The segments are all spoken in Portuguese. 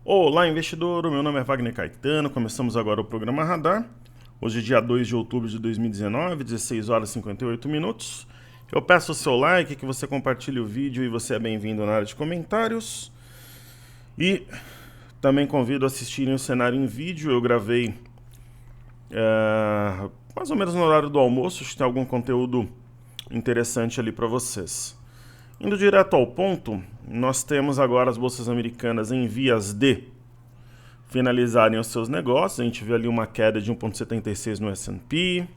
Olá, investidor. O meu nome é Wagner Caetano. Começamos agora o programa Radar. Hoje é dia 2 de outubro de 2019, 16 horas e 58 minutos. Eu peço o seu like, que você compartilhe o vídeo e você é bem-vindo na área de comentários. E também convido a assistirem o cenário em vídeo. Eu gravei mais ou menos no horário do almoço. Acho que tem algum conteúdo interessante ali para vocês. Indo direto ao ponto, nós temos agora as bolsas americanas em vias de finalizarem os seus negócios. A gente vê ali uma queda de 1,76 no S&P,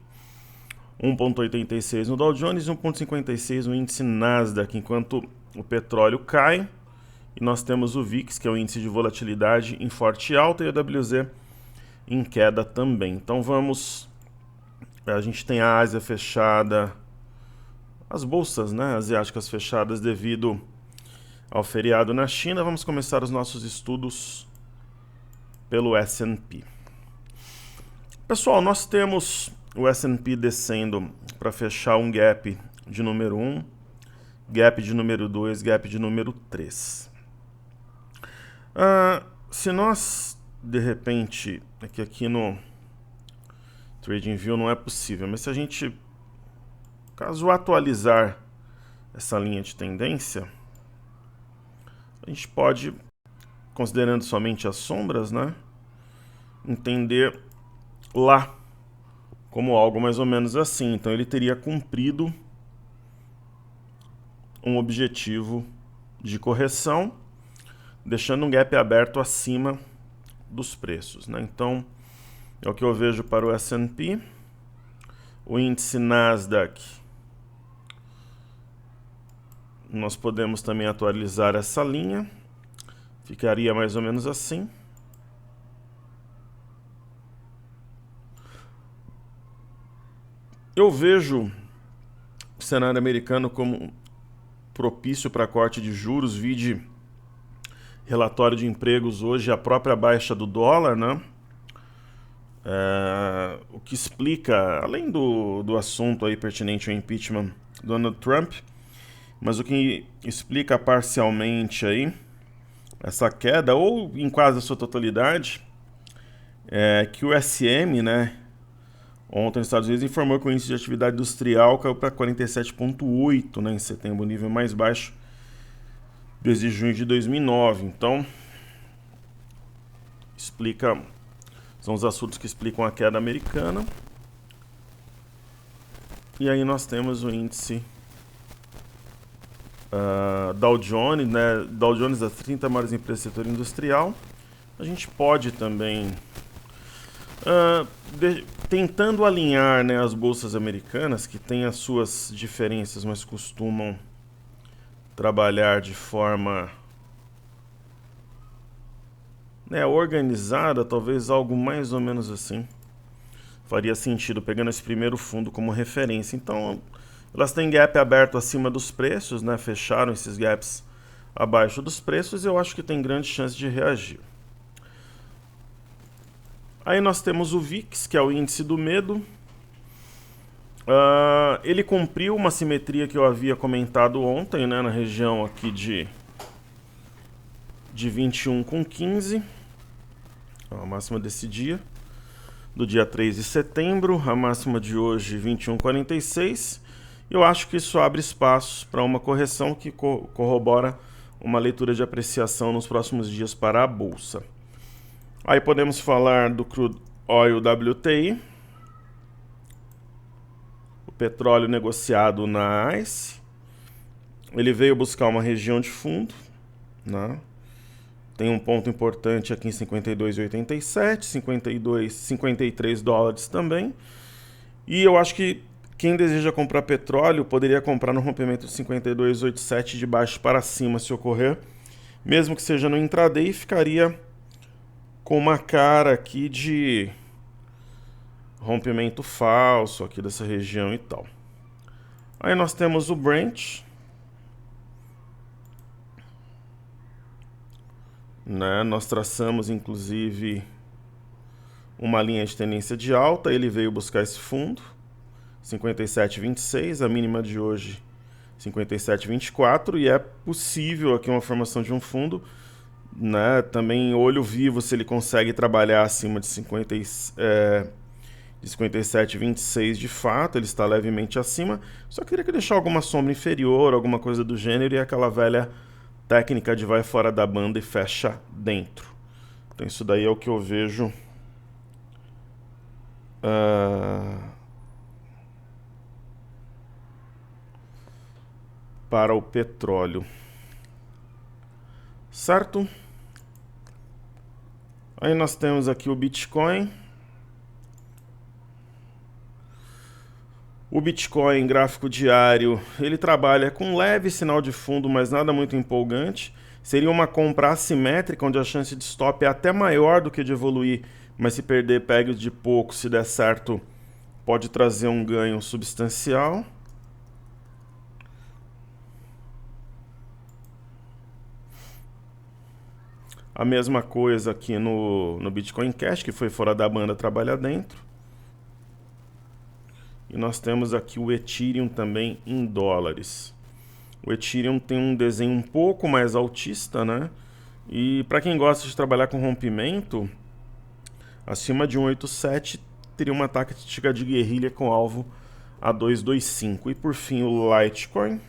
1,86 no Dow Jones e 1,56 no índice Nasdaq, enquanto o petróleo cai. E nós temos o VIX, que é o índice de volatilidade, em forte alta, e o WZ em queda também. Então vamos... A gente tem a Ásia fechada, as bolsas, né, asiáticas fechadas devido ao feriado na China. Vamos começar os nossos estudos pelo S&P. Pessoal, nós temos o S&P descendo para fechar um gap de número 1, gap de número 2, gap de número 3. Se nós, de repente, aqui no TradingView não é possível, mas se a gente, caso atualizar essa linha de tendência, a gente pode, considerando somente as sombras, né, entender lá como algo mais ou menos assim. Então ele teria cumprido um objetivo de correção, deixando um gap aberto acima dos preços, né? Então é o que eu vejo para o S&P. O índice Nasdaq, nós podemos também atualizar essa linha, ficaria mais ou menos assim. Eu vejo o cenário americano como propício para corte de juros, vide relatório de empregos hoje, a própria baixa do dólar, né? O que explica, além do assunto aí pertinente ao impeachment do Donald Trump, mas o que explica parcialmente aí essa queda, ou em quase a sua totalidade, é que o SM, né, ontem nos Estados Unidos informou que o índice de atividade industrial caiu para 47,8, né, em setembro, o nível mais baixo desde junho de 2009. Então, são os assuntos que explicam a queda americana. E aí nós temos o índice Dow Jones, né, Dow Jones das 30 maiores empresas do setor industrial. A gente pode também, tentando alinhar, né, as bolsas americanas, que têm as suas diferenças, mas costumam trabalhar de forma, né, organizada, talvez algo mais ou menos assim. Faria sentido, pegando esse primeiro fundo como referência. Então, elas têm gap aberto acima dos preços, né? Fecharam esses gaps abaixo dos preços e eu acho que tem grande chance de reagir. Aí nós temos o VIX, que é o índice do medo. Ele cumpriu uma simetria que eu havia comentado ontem, né? Na região aqui de 21,15. A máxima desse dia, do dia 3 de setembro, a máxima de hoje 21,46. Eu acho que isso abre espaço para uma correção que corrobora uma leitura de apreciação nos próximos dias para a bolsa. Aí podemos falar do crude oil WTI, o petróleo negociado na ICE. Ele veio buscar uma região de fundo, né? Tem um ponto importante aqui em 52,87, 53 dólares também. E eu acho que quem deseja comprar petróleo poderia comprar no rompimento de 52,87 de baixo para cima se ocorrer. Mesmo que seja no intraday, ficaria com uma cara aqui de rompimento falso aqui dessa região e tal. Aí nós temos o Brent, né? Nós traçamos inclusive uma linha de tendência de alta. Ele veio buscar esse fundo 57,26, a mínima de hoje 57,24, e é possível aqui uma formação de um fundo né? Também olho vivo se ele consegue trabalhar acima de 57,26 de fato, ele está levemente acima. Só queria deixar alguma sombra inferior, alguma coisa do gênero, e aquela velha técnica de vai fora da banda e fecha dentro. Então isso daí é o que eu vejo para o petróleo. Certo? Aí nós temos aqui o Bitcoin. O Bitcoin, gráfico diário, ele trabalha com leve sinal de fundo, mas nada muito empolgante. Seria uma compra assimétrica, onde a chance de stop é até maior do que de evoluir, mas se perder, pegue de pouco, se der certo, pode trazer um ganho substancial. A mesma coisa aqui no Bitcoin Cash, que foi fora da banda, trabalha dentro. E nós temos aqui o Ethereum também em dólares. O Ethereum tem um desenho um pouco mais altista, né? E para quem gosta de trabalhar com rompimento, acima de 187 teria uma tática de guerrilha com alvo a 225. E por fim o Litecoin.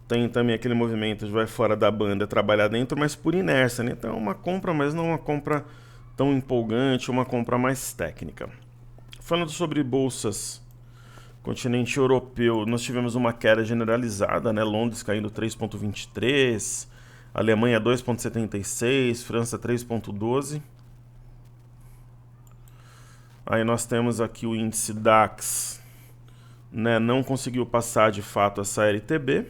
Tem também aquele movimento de vai fora da banda, trabalhar dentro, mas por inércia, né? Então é uma compra, mas não uma compra tão empolgante, uma compra mais técnica. Falando sobre bolsas, continente europeu, nós tivemos uma queda generalizada, né? Londres caindo 3,23, Alemanha 2,76, França 3,12. Aí nós temos aqui o índice DAX, né? Não conseguiu passar de fato essa LTB.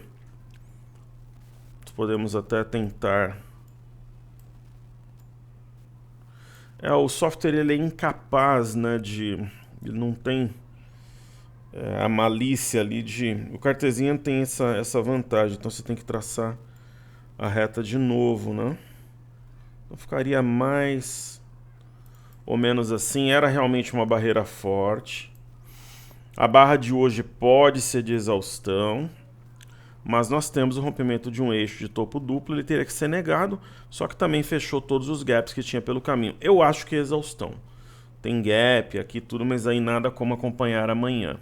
Podemos até tentar. O software ele é incapaz, né, ele não tem a malícia ali de... O Cartesian tem essa vantagem, então você tem que traçar a reta de novo, né? Então ficaria mais ou menos assim. Era realmente uma barreira forte. A barra de hoje pode ser de exaustão, mas nós temos o rompimento de um eixo de topo duplo, ele teria que ser negado, só que também fechou todos os gaps que tinha pelo caminho. Eu acho que é exaustão. Tem gap aqui tudo, mas aí nada como acompanhar amanhã.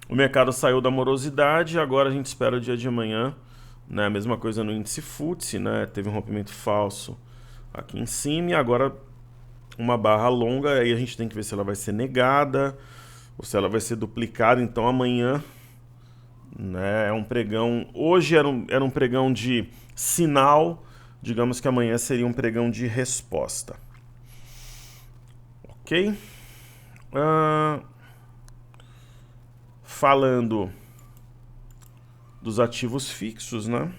O mercado saiu da morosidade, agora a gente espera o dia de amanhã, né? A mesma coisa no índice FTSE, né? Teve um rompimento falso aqui em cima e agora uma barra longa, aí a gente tem que ver se ela vai ser negada ou se ela vai ser duplicada. Então amanhã, né, é um pregão. Hoje era um pregão de sinal, digamos que amanhã seria um pregão de resposta. Ok? Falando dos ativos fixos, né?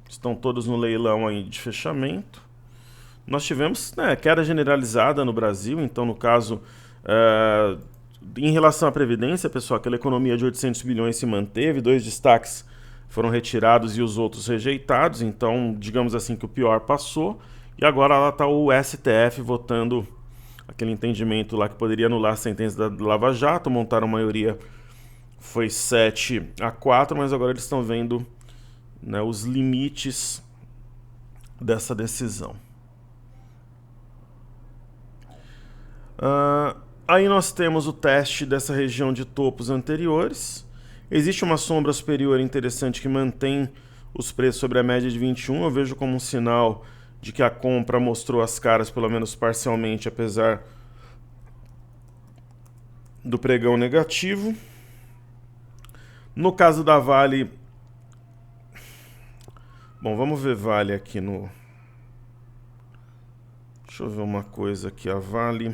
Estão todos no leilão aí de fechamento. Nós tivemos, né, queda generalizada no Brasil, então no caso, em relação à Previdência, pessoal, aquela economia de 800 bilhões se manteve, 2 destaques foram retirados e os outros rejeitados, então digamos assim que o pior passou, e agora lá está o STF votando aquele entendimento lá que poderia anular a sentença da Lava Jato, montaram maioria, foi 7-4, mas agora eles estão vendo, né, os limites dessa decisão. Aí nós temos o teste dessa região de topos anteriores. Existe uma sombra superior interessante que mantém os preços sobre a média de 21. Eu vejo como um sinal de que a compra mostrou as caras, pelo menos parcialmente, apesar do pregão negativo. No caso da Vale... Bom, vamos ver Vale aqui no... Deixa eu ver uma coisa aqui, a Vale...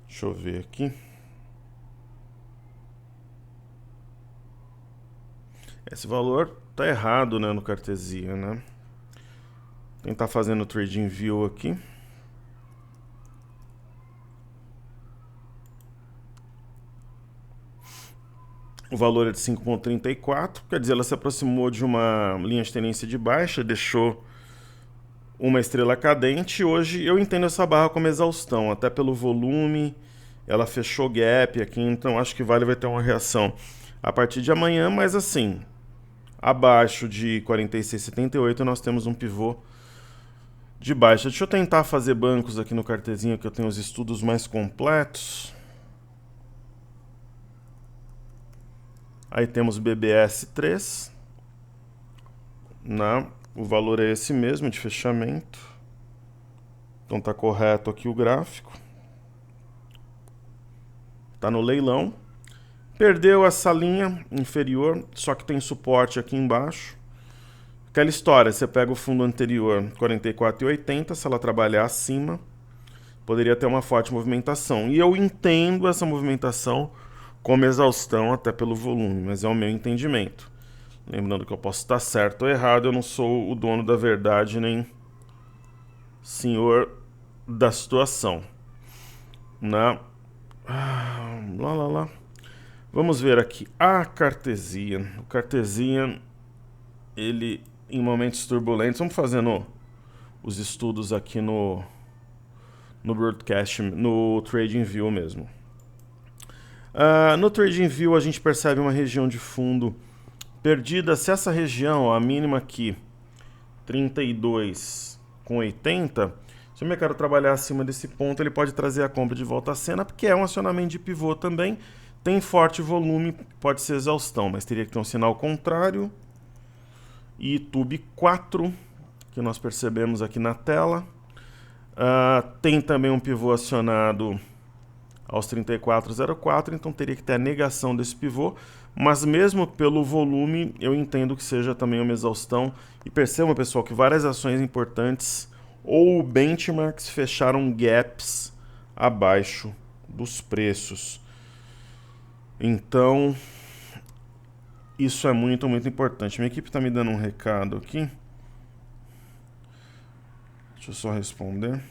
Deixa eu ver aqui. Esse valor tá errado, né, no Cartesian, né? Tentar fazendo o Trading View aqui. O valor é de 5,34, quer dizer, ela se aproximou de uma linha de tendência de baixa, deixou uma estrela cadente. Hoje eu entendo essa barra como exaustão, até pelo volume, ela fechou gap aqui, então acho que vai ter uma reação a partir de amanhã, mas assim, abaixo de 46,78 nós temos um pivô de baixa. Deixa eu tentar fazer bancos aqui no cartezinho, que eu tenho os estudos mais completos. Aí temos BBS 3, o valor é esse mesmo de fechamento. Então tá correto aqui o gráfico. Tá no leilão. Perdeu essa linha inferior, só que tem suporte aqui embaixo. Aquela história, você pega o fundo anterior, 44,80, se ela trabalhar acima, poderia ter uma forte movimentação. E eu entendo essa movimentação como exaustão, até pelo volume, mas é o meu entendimento. Lembrando que eu posso estar certo ou errado, eu não sou o dono da verdade, nem senhor da situação. Lá. Vamos ver aqui a Cartesian. O Cartesian, ele em momentos turbulentos, vamos fazendo os estudos aqui no broadcast, no TradingView mesmo. No TradingView a gente percebe uma região de fundo perdida. Se essa região, a mínima aqui, 32,80, se o mercado trabalhar acima desse ponto, ele pode trazer a compra de volta à cena, porque é um acionamento de pivô também, tem forte volume, pode ser exaustão, mas teria que ter um sinal contrário. E TUB 4, que nós percebemos aqui na tela. Tem também um pivô acionado aos 34,04, então teria que ter a negação desse pivô, mas mesmo pelo volume, eu entendo que seja também uma exaustão. E percebam, pessoal, que várias ações importantes ou benchmarks fecharam gaps abaixo dos preços. Então, isso é muito, muito importante. Minha equipe está me dando um recado aqui. Deixa eu só responder.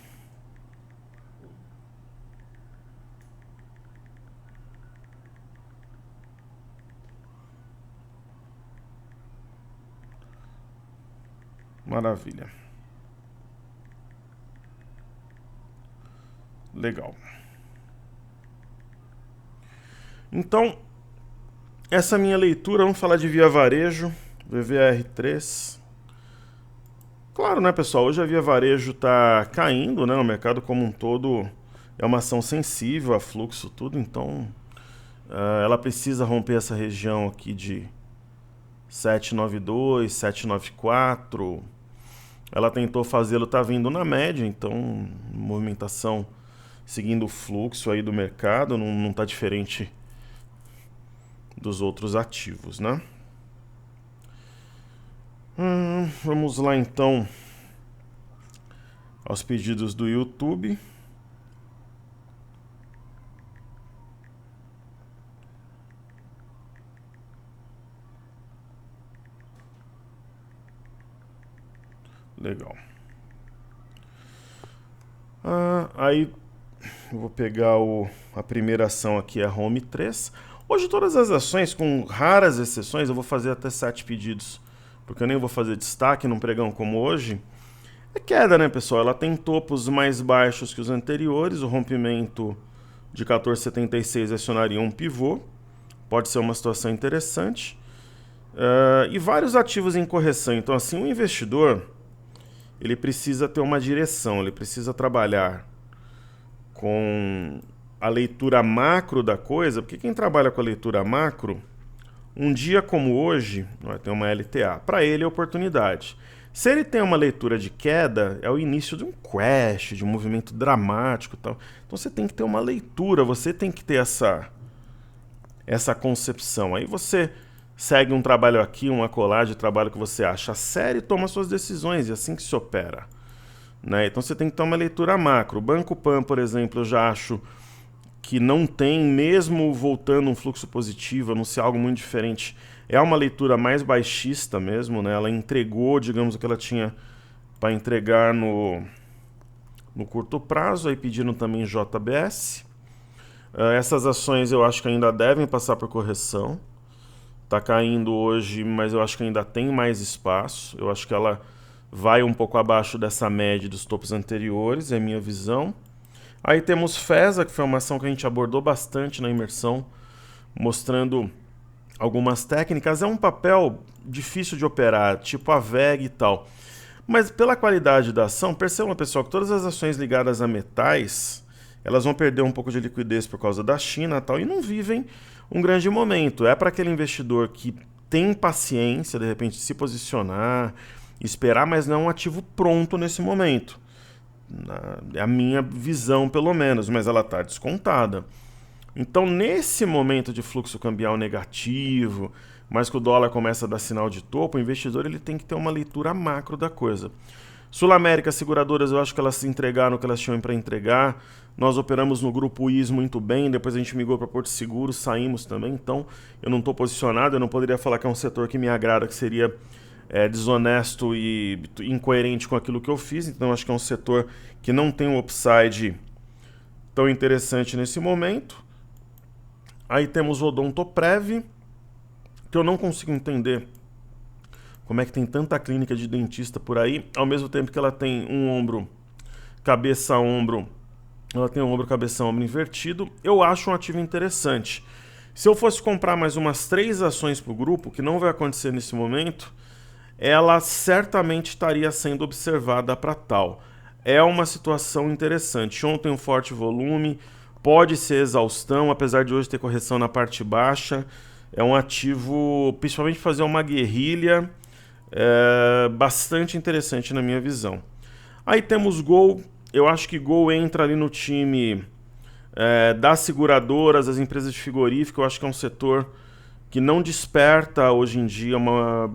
Maravilha. Legal. Então, essa minha leitura, vamos falar de Via Varejo, VVR3. Claro, né, pessoal, hoje a Via Varejo está caindo, né, no mercado como um todo, é uma ação sensível a fluxo, tudo, então ela precisa romper essa região aqui de 792, 794. Ela tentou fazê-lo, tá vindo na média, então movimentação seguindo o fluxo aí do mercado, não tá diferente dos outros ativos, né? Vamos lá então aos pedidos do YouTube. Legal. Aí eu vou pegar a primeira ação aqui, a Home 3. Hoje todas as ações, com raras exceções, eu vou fazer até 7 pedidos, porque eu nem vou fazer destaque num pregão como hoje. É queda, né, pessoal? Ela tem topos mais baixos que os anteriores. O rompimento de 14,76 acionaria um pivô. Pode ser uma situação interessante. E vários ativos em correção. Então, assim, o investidor, ele precisa ter uma direção, ele precisa trabalhar com a leitura macro da coisa, porque quem trabalha com a leitura macro, um dia como hoje, vai ter uma LTA, para ele é oportunidade. Se ele tem uma leitura de queda, é o início de um crash, de um movimento dramático e tal. Então você tem que ter uma leitura, você tem que ter essa concepção. Aí você segue um trabalho aqui, uma colagem de trabalho que você acha sério e toma suas decisões, e assim que se opera. Né? Então você tem que ter uma leitura macro. O Banco Pan, por exemplo, eu já acho que não tem, mesmo voltando um fluxo positivo, a não ser algo muito diferente, é uma leitura mais baixista mesmo, né? Ela entregou, digamos, o que ela tinha para entregar no curto prazo, aí pediram também JBS. Essas ações eu acho que ainda devem passar por correção. Está caindo hoje, mas eu acho que ainda tem mais espaço. Eu acho que ela vai um pouco abaixo dessa média dos topos anteriores, é a minha visão. Aí temos FESA, que foi uma ação que a gente abordou bastante na imersão, mostrando algumas técnicas. É um papel difícil de operar, tipo a VEG e tal. Mas pela qualidade da ação, percebam, pessoal, que todas as ações ligadas a metais, elas vão perder um pouco de liquidez por causa da China e tal, e não vivem um grande momento. É para aquele investidor que tem paciência, de repente, se posicionar, esperar, mas não é um ativo pronto nesse momento. É a minha visão, pelo menos, mas ela está descontada. Então, nesse momento de fluxo cambial negativo, mas que o dólar começa a dar sinal de topo, o investidor ele tem que ter uma leitura macro da coisa. Sul América, seguradoras, eu acho que elas se entregaram o que elas tinham para entregar. Nós operamos no grupo IS muito bem, depois a gente migrou para Porto Seguro, saímos também, então eu não estou posicionado, eu não poderia falar que é um setor que me agrada, que seria desonesto e incoerente com aquilo que eu fiz, então acho que é um setor que não tem um upside tão interessante nesse momento. Aí temos o Odontoprev, que eu não consigo entender como é que tem tanta clínica de dentista por aí, ao mesmo tempo que ela tem um ombro, cabeça, ombro, ela tem um ombro, cabeça, ombro invertido. Eu acho um ativo interessante. Se eu fosse comprar mais umas 3 ações para o grupo, que não vai acontecer nesse momento, ela certamente estaria sendo observada para tal. É uma situação interessante. Ontem um forte volume, pode ser exaustão, apesar de hoje ter correção na parte baixa. É um ativo, principalmente fazer uma guerrilha, bastante interessante na minha visão. Aí temos Gol. Eu acho que Gol entra ali no time das seguradoras, das empresas de frigorífico. Eu acho que é um setor que não desperta hoje em dia uma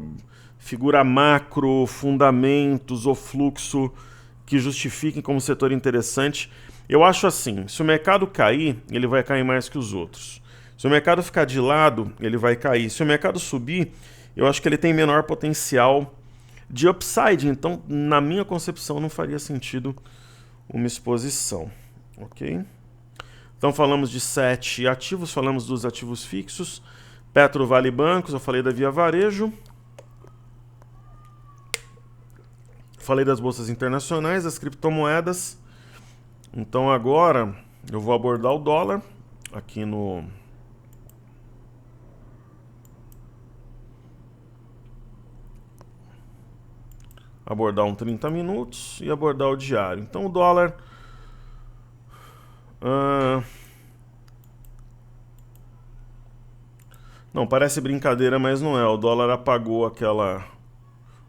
figura macro, fundamentos ou fluxo que justifiquem como setor interessante. Eu acho assim, se o mercado cair, ele vai cair mais que os outros. Se o mercado ficar de lado, ele vai cair. Se o mercado subir, eu acho que ele tem menor potencial de upside. Então, na minha concepção, não faria sentido uma exposição. Ok? Então, falamos de 7 ativos, falamos dos ativos fixos. Petro, Vale, Bancos, eu falei da Via Varejo. Falei das bolsas internacionais, das criptomoedas. Então agora eu vou abordar o dólar aqui no abordar um 30 minutos e abordar o diário. Então o dólar não, parece brincadeira, mas não é. O dólar apagou aquela...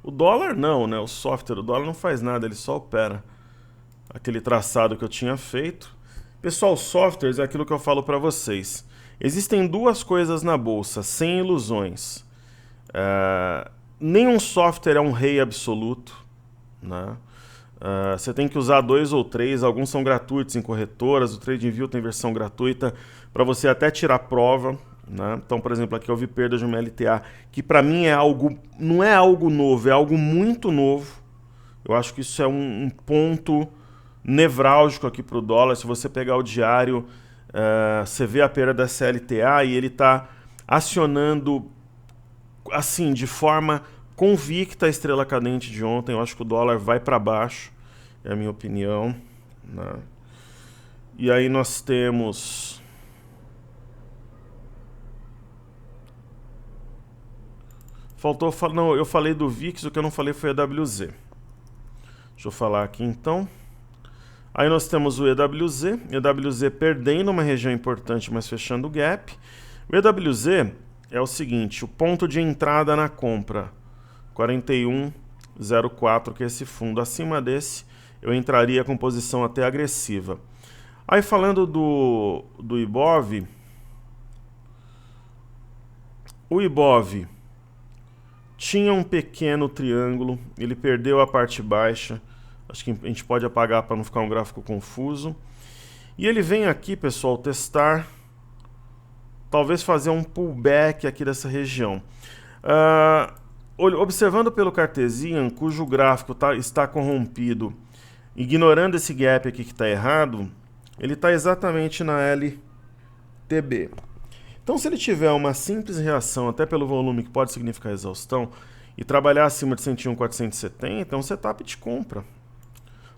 O dólar não, né? O software, o dólar não faz nada, ele só opera. Aquele traçado que eu tinha feito. Pessoal, softwares é aquilo que eu falo para vocês. Existem 2 coisas na bolsa, sem ilusões. Nenhum software é um rei absoluto, né? Você tem que usar 2 ou 3, alguns são gratuitos em corretoras, o TradingView tem versão gratuita para você até tirar prova, né? Então, por exemplo, aqui eu vi perda de uma LTA, que para mim é algo, não é algo novo, é algo muito novo. Eu acho que isso é um ponto nevrálgico aqui para o dólar. Se você pegar o diário, você vê a perda da CLTA e ele está acionando assim, de forma convicta a estrela cadente de ontem. Eu acho que o dólar vai para baixo, é a minha opinião, né? E aí nós temos... Não, eu falei do VIX, o que eu não falei foi a EWZ. Deixa eu falar aqui então. Aí nós temos o EWZ perdendo uma região importante, mas fechando o gap. O EWZ é o seguinte, o ponto de entrada na compra, 41,04, que é esse fundo. Acima desse, eu entraria com posição até agressiva. Aí falando do IBOV, o IBOV tinha um pequeno triângulo, ele perdeu a parte baixa, acho que a gente pode apagar para não ficar um gráfico confuso. E ele vem aqui, pessoal, testar, talvez fazer um pullback aqui dessa região. Observando pelo Cartesian, cujo gráfico está corrompido, ignorando esse gap aqui que está errado, ele está exatamente na LTB. Então, se ele tiver uma simples reação, até pelo volume que pode significar exaustão, e trabalhar acima de 101,470 é um setup de compra.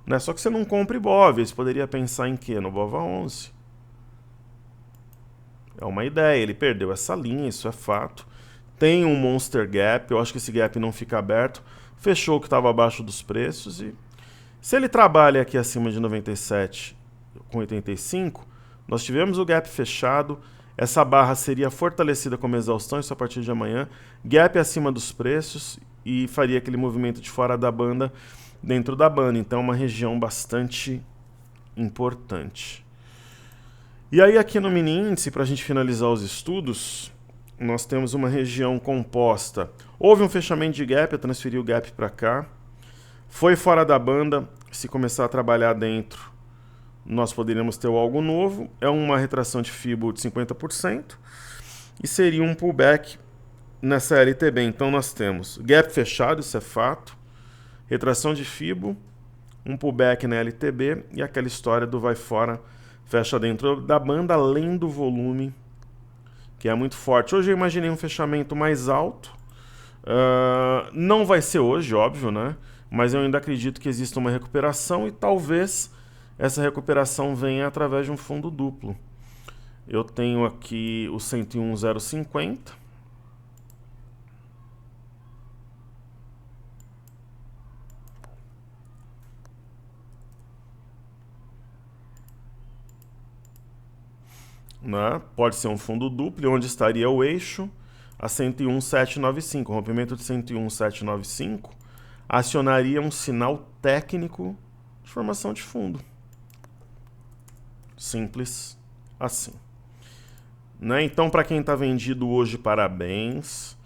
Né? Só que você não compra Ibov, você poderia pensar em quê? No BOVA11. É uma ideia, ele perdeu essa linha, isso é fato. Tem um Monster Gap, eu acho que esse gap não fica aberto. Fechou o que estava abaixo dos preços e se ele trabalha aqui acima de 97,85, nós tivemos o gap fechado, essa barra seria fortalecida como exaustão, isso a partir de amanhã, gap acima dos preços e faria aquele movimento de fora da banda dentro da banda, então é uma região bastante importante. E aí aqui no mini índice, para a gente finalizar os estudos, nós temos uma região composta. Houve um fechamento de gap, eu transferi o gap para cá. Foi fora da banda, se começar a trabalhar dentro, nós poderíamos ter algo novo. É uma retração de Fibo de 50% e seria um pullback nessa LTB. Então nós temos gap fechado, isso é fato, retração de Fibo, um pullback na LTB e aquela história do vai fora, fecha dentro da banda, além do volume, que é muito forte. Hoje eu imaginei um fechamento mais alto. Não vai ser hoje, óbvio, né? Mas eu ainda acredito que exista uma recuperação e talvez essa recuperação venha através de um fundo duplo. Eu tenho aqui o 101,050. Né? Pode ser um fundo duplo, onde estaria o eixo a 101,795. O rompimento de 101,795 acionaria um sinal técnico de formação de fundo. Simples assim. Né? Então, para quem está vendido hoje, parabéns.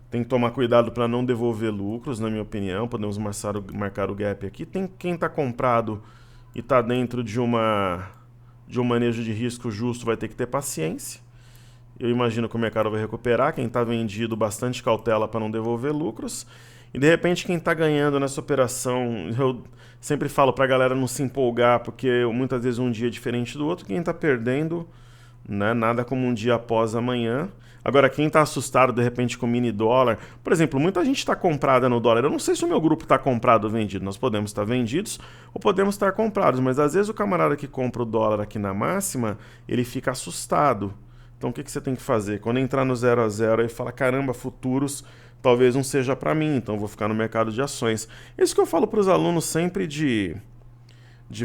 Tem que tomar cuidado para não devolver lucros, na minha opinião. Podemos marcar o gap aqui. Tem quem está comprado e está dentro de um manejo de risco justo, vai ter que ter paciência. Eu imagino que o mercado vai recuperar. Quem está vendido, bastante cautela para não devolver lucros. E de repente quem está ganhando nessa operação, eu sempre falo para a galera não se empolgar, porque muitas vezes um dia é diferente do outro. Quem está perdendo, né, nada como um dia após amanhã. Agora, quem está assustado de repente com o mini dólar, por exemplo, muita gente está comprada no dólar. Eu não sei se o meu grupo está comprado ou vendido. Nós podemos estar vendidos ou podemos estar comprados, mas às vezes o camarada que compra o dólar aqui na máxima, ele fica assustado. Então o que você tem que fazer? Quando entrar no 0 a 0 e fala, caramba, futuros talvez não seja para mim, então vou ficar no mercado de ações. Isso que eu falo para os alunos sempre de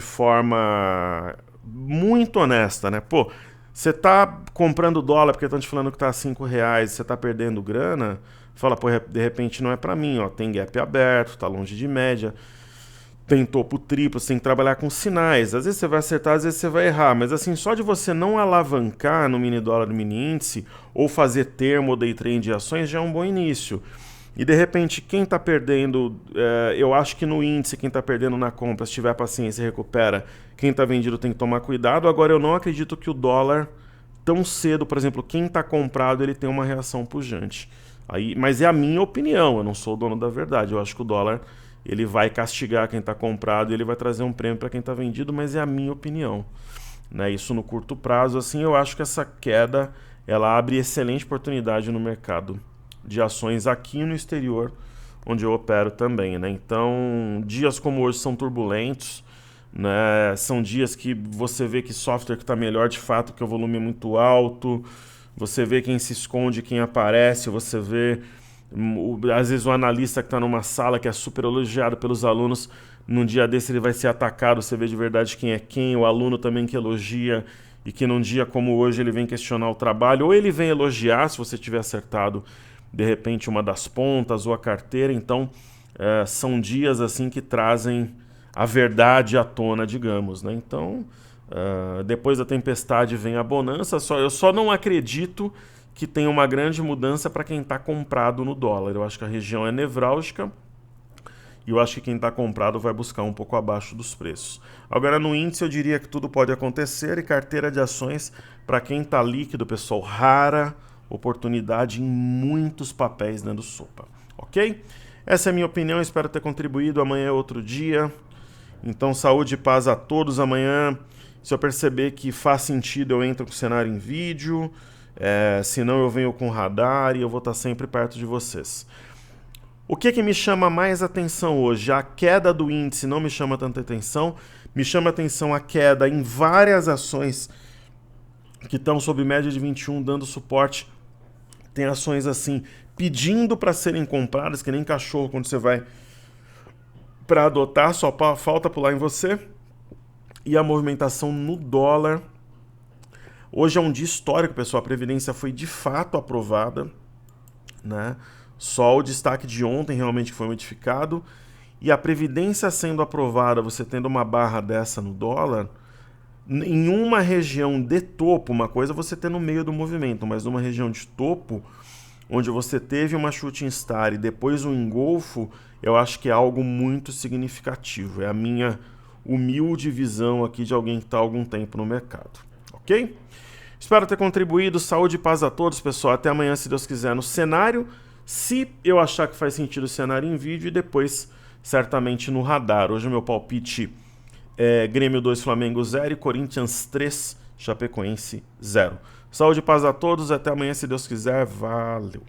forma muito honesta, né? Pô, você tá comprando dólar porque estão te falando que tá a R$5, você tá perdendo grana, fala, pô, de repente não é para mim, ó, tem gap aberto, tá longe de média, tem topo triplo, você tem que trabalhar com sinais. Às vezes você vai acertar, às vezes você vai errar, mas assim, só de você não alavancar no mini dólar, no mini índice, ou fazer termo ou day trade de ações, já é um bom início. E de repente, quem está perdendo, eu acho que no índice, quem está perdendo na compra, se tiver paciência, recupera. Quem está vendido tem que tomar cuidado. Agora, eu não acredito que o dólar, tão cedo, por exemplo, quem está comprado, ele tem uma reação pujante. Mas é a minha opinião, eu não sou o dono da verdade. Eu acho que o dólar, ele vai castigar quem está comprado e ele vai trazer um prêmio para quem está vendido, mas é a minha opinião. Né? Isso no curto prazo, assim, eu acho que essa queda, ela abre excelente oportunidade no mercado de ações aqui no exterior, onde eu opero também, né? Então, dias como hoje são turbulentos, né? São dias que você vê que software que está melhor de fato, que o volume é muito alto, você vê quem se esconde, quem aparece, você vê, às vezes, o analista que está numa sala que é super elogiado pelos alunos, num dia desse ele vai ser atacado, você vê de verdade quem é quem, o aluno também que elogia, e que num dia como hoje ele vem questionar o trabalho, ou ele vem elogiar se você tiver acertado de repente uma das pontas ou a carteira. Então são dias assim que trazem a verdade à tona, digamos, né? Então depois da tempestade vem a bonança. Eu só não acredito que tenha uma grande mudança para quem está comprado no dólar. Eu acho que a região é nevrálgica e eu acho que quem está comprado vai buscar um pouco abaixo dos preços. Agora no índice eu diria que tudo pode acontecer, e carteira de ações, para quem está líquido, pessoal, rara oportunidade em muitos papéis dentro do sopa, ok? Essa é a minha opinião, espero ter contribuído. Amanhã é outro dia, então saúde e paz a todos. Amanhã, se eu perceber que faz sentido, eu entro com o cenário em vídeo, se não eu venho com radar e eu vou estar sempre perto de vocês. O que me chama mais atenção hoje? A queda do índice não me chama tanta atenção. Me chama atenção a queda em várias ações que estão sob média de 21, dando suporte. Tem ações assim, pedindo para serem compradas, que nem cachorro quando você vai para adotar, só falta pular em você. E a movimentação no dólar. Hoje é um dia histórico, pessoal. A Previdência foi de fato aprovada, né? Só o destaque de ontem realmente foi modificado. E a Previdência sendo aprovada, você tendo uma barra dessa no dólar, em uma região de topo, uma coisa você ter no meio do movimento, mas numa região de topo, onde você teve uma shooting star e depois um engolfo, eu acho que é algo muito significativo. É a minha humilde visão aqui de alguém que está há algum tempo no mercado. Ok? Espero ter contribuído. Saúde e paz a todos, pessoal. Até amanhã, se Deus quiser, no cenário. Se eu achar que faz sentido o cenário em vídeo e depois, certamente, no radar. Hoje o meu palpite é Grêmio 2, Flamengo 0 e Corinthians 3, Chapecoense 0. Saúde e paz a todos. Até amanhã, se Deus quiser. Valeu!